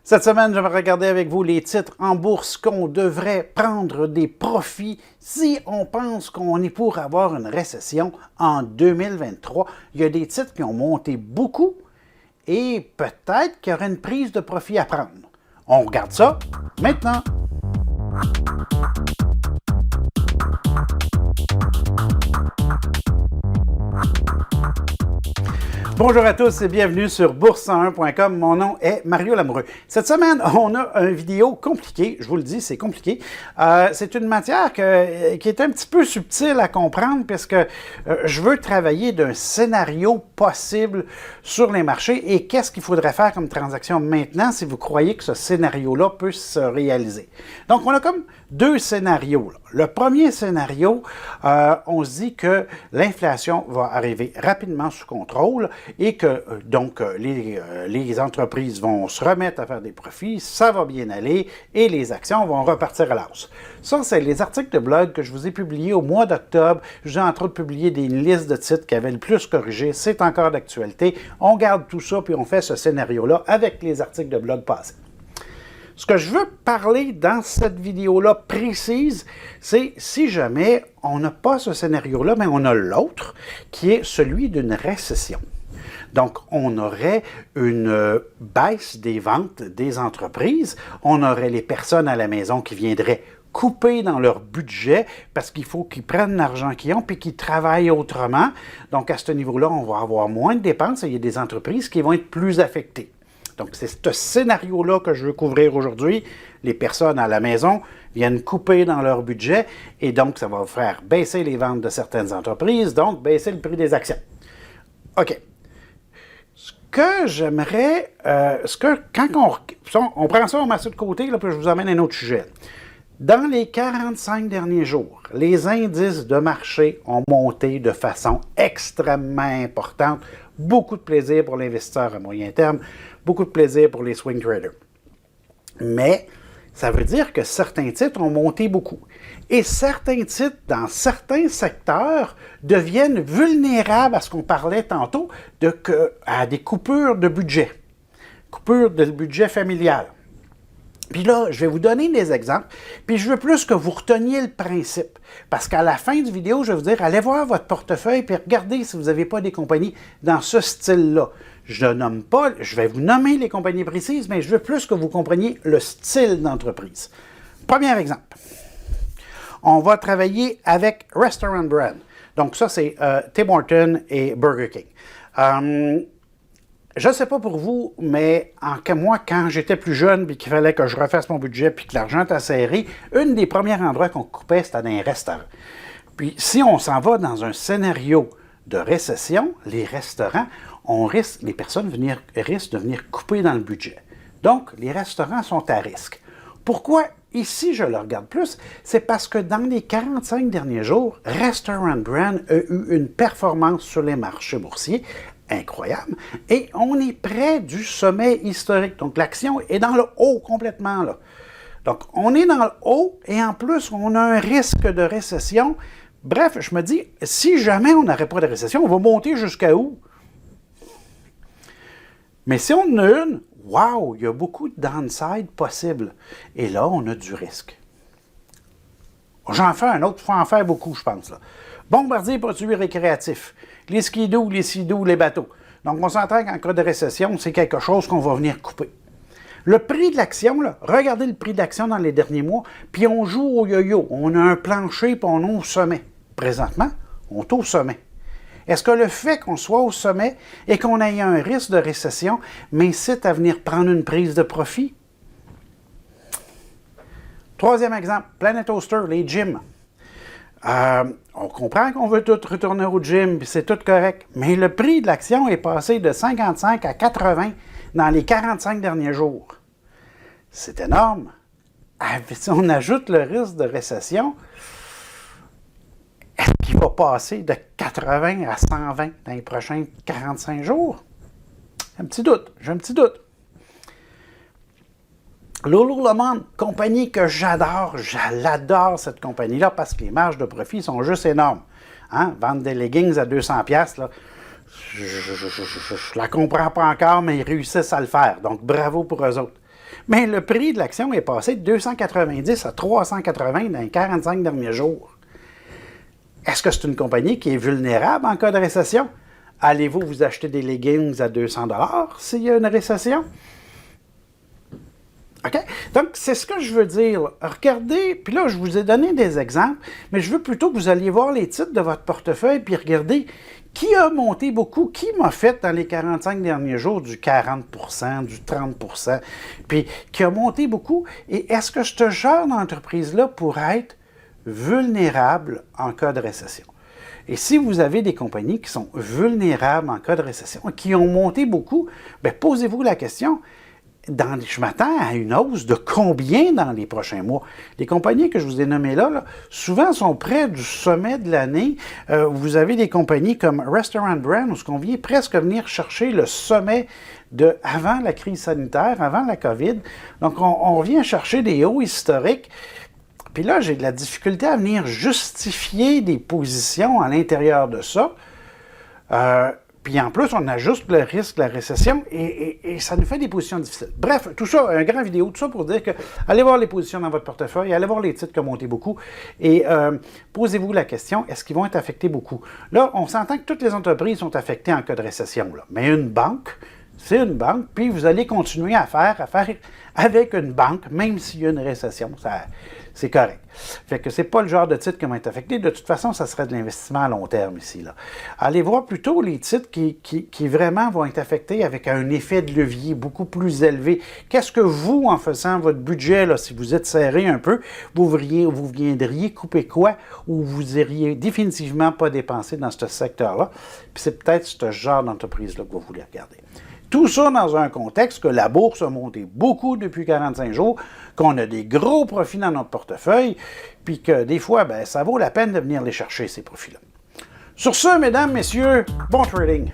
Cette semaine, je vais regarder avec vous les titres en bourse qu'on devrait prendre des profits si on pense qu'on est pour avoir une récession en 2023. Il y a des titres qui ont monté beaucoup et peut-être qu'il y aura une prise de profit à prendre. On regarde ça maintenant. Bonjour à tous et bienvenue sur bourse101.com. Mon nom est Mario Lamoureux. Cette semaine, on a une vidéo compliquée. Je vous le dis, c'est compliqué. C'est une matière qui est un petit peu subtile à comprendre puisque je veux travailler d'un scénario possible sur les marchés et qu'est-ce qu'il faudrait faire comme transaction maintenant si vous croyez que ce scénario-là peut se réaliser. Donc, on a comme deux scénarios. Le premier scénario, on se dit que l'inflation va arriver rapidement sous contrôle et que donc les entreprises vont se remettre à faire des profits, ça va bien aller et les actions vont repartir à la hausse. Ça, c'est les articles de blog que je vous ai publiés au mois d'octobre. J'ai entre autres publié des listes de titres qui avaient le plus corrigé. C'est encore d'actualité. On garde tout ça puis on fait ce scénario-là avec les articles de blog passés. Ce que je veux parler dans cette vidéo-là précise, c'est si jamais on n'a pas ce scénario-là, mais on a l'autre, qui est celui d'une récession. Donc, on aurait une baisse des ventes des entreprises, on aurait les personnes à la maison qui viendraient couper dans leur budget parce qu'il faut qu'ils prennent l'argent qu'ils ont puis qu'ils travaillent autrement. Donc, à ce niveau-là, on va avoir moins de dépenses et il y a des entreprises qui vont être plus affectées. Donc, c'est ce scénario-là que je veux couvrir aujourd'hui. Les personnes à la maison viennent couper dans leur budget et donc, ça va faire baisser les ventes de certaines entreprises, donc baisser le prix des actions. OK. Ce que j'aimerais, quand on prend ça, on met ça de côté, là, puis je vous amène à un autre sujet. Dans les 45 derniers jours, les indices de marché ont monté de façon extrêmement importante. Beaucoup de plaisir pour l'investisseur à moyen terme, beaucoup de plaisir pour les swing traders. Mais ça veut dire que certains titres ont monté beaucoup. Et certains titres, dans certains secteurs, deviennent vulnérables à ce qu'on parlait tantôt, à des coupures de budget. Coupures de budget familial. Puis là, je vais vous donner des exemples, puis je veux plus que vous reteniez le principe. Parce qu'à la fin du vidéo, je vais vous dire, allez voir votre portefeuille, puis regardez si vous n'avez pas des compagnies dans ce style-là. Je ne nomme pas, je vais vous nommer les compagnies précises, mais je veux plus que vous compreniez le style d'entreprise. Premier exemple. On va travailler avec Restaurant Brand. Donc ça, c'est Tim Hortons et Burger King. Je ne sais pas pour vous, mais moi, quand j'étais plus jeune et qu'il fallait que je refasse mon budget puis que l'argent était serré, une des premiers endroits qu'on coupait, c'était dans les restaurants. Puis si on s'en va dans un scénario de récession, les restaurants, les personnes risquent de venir couper dans le budget. Donc, les restaurants sont à risque. Pourquoi ici je le regarde plus? C'est parce que dans les 45 derniers jours, Restaurant Brand a eu une performance sur les marchés boursiers incroyable. Et on est près du sommet historique. Donc, l'action est dans le haut complètement, là. Donc, on est dans le haut et en plus, on a un risque de récession. Bref, je me dis, si jamais on n'aurait pas de récession, on va monter jusqu'à où? Mais si on en a une, wow, il y a beaucoup de downside possible. Et là, on a du risque. J'en fais un autre, il faut en faire beaucoup, je pense, là. Bombardier produits récréatifs, les skidoo, les sidoux, les bateaux. Donc, on s'entend qu'en cas de récession, c'est quelque chose qu'on va venir couper. Le prix de l'action, là, regardez le prix de l'action dans les derniers mois, puis on joue au yo-yo. On a un plancher, puis on est au sommet. Présentement, on est au sommet. Est-ce que le fait qu'on soit au sommet et qu'on ait un risque de récession m'incite à venir prendre une prise de profit? Troisième exemple, Planet Oster, les gyms. On comprend qu'on veut tout retourner au gym, puis c'est tout correct. Mais le prix de l'action est passé de 55 à 80 dans les 45 derniers jours. C'est énorme. Si on ajoute le risque de récession, est-ce qu'il va passer de 80 à 120 dans les prochains 45 jours? J'ai un petit doute. Lululemon, compagnie que j'adore, je l'adore cette compagnie-là parce que les marges de profit sont juste énormes. Hein? Vendre des leggings à 200$, là, je la comprends pas encore, mais ils réussissent à le faire. Donc, bravo pour eux autres. Mais le prix de l'action est passé de 290 à 380 dans les 45 derniers jours. Est-ce que c'est une compagnie qui est vulnérable en cas de récession? Allez-vous vous acheter des leggings à 200 $ s'il y a une récession? OK? Donc, c'est ce que je veux dire. Regardez, puis là, je vous ai donné des exemples, mais je veux plutôt que vous alliez voir les titres de votre portefeuille, puis regardez qui a monté beaucoup, qui m'a fait dans les 45 derniers jours du 40 du 30 puis qui a monté beaucoup, et est-ce que ce genre d'entreprise-là pourrait être vulnérable en cas de récession? Et si vous avez des compagnies qui sont vulnérables en cas de récession, qui ont monté beaucoup, bien, posez-vous la question, je m'attends à une hausse de combien dans les prochains mois? Les compagnies que je vous ai nommées là, souvent sont près du sommet de l'année. Vous avez des compagnies comme Restaurant Brand, où on vient presque venir chercher le sommet avant la crise sanitaire, avant la COVID. Donc, on vient chercher des hauts historiques. Puis là, j'ai de la difficulté à venir justifier des positions à l'intérieur de ça. Puis en plus, on ajuste le risque de la récession et ça nous fait des positions difficiles. Bref, tout ça, un grand vidéo, tout ça pour dire que allez voir les positions dans votre portefeuille, allez voir les titres qui ont monté beaucoup et posez-vous la question, est-ce qu'ils vont être affectés beaucoup? Là, on s'entend que toutes les entreprises sont affectées en cas de récession, là. Mais une banque, c'est une banque, puis vous allez continuer à faire avec une banque, même s'il y a une récession. C'est correct. Fait que c'est pas le genre de titre qui vont être affecté. De toute façon, ça serait de l'investissement à long terme ici, là. Allez voir plutôt les titres qui vraiment vont être affectés avec un effet de levier beaucoup plus élevé. Qu'est-ce que vous, en faisant votre budget, là, si vous êtes serré un peu, vous viendriez couper quoi ou vous iriez définitivement pas dépenser dans ce secteur-là? Puis c'est peut-être ce genre d'entreprise-là que vous voulez regarder. Tout ça dans un contexte que la bourse a monté beaucoup depuis 45 jours, qu'on a des gros profits dans notre portefeuille, puis que des fois, ben, ça vaut la peine de venir les chercher, ces profits-là. Sur ce, mesdames, messieurs, bon trading!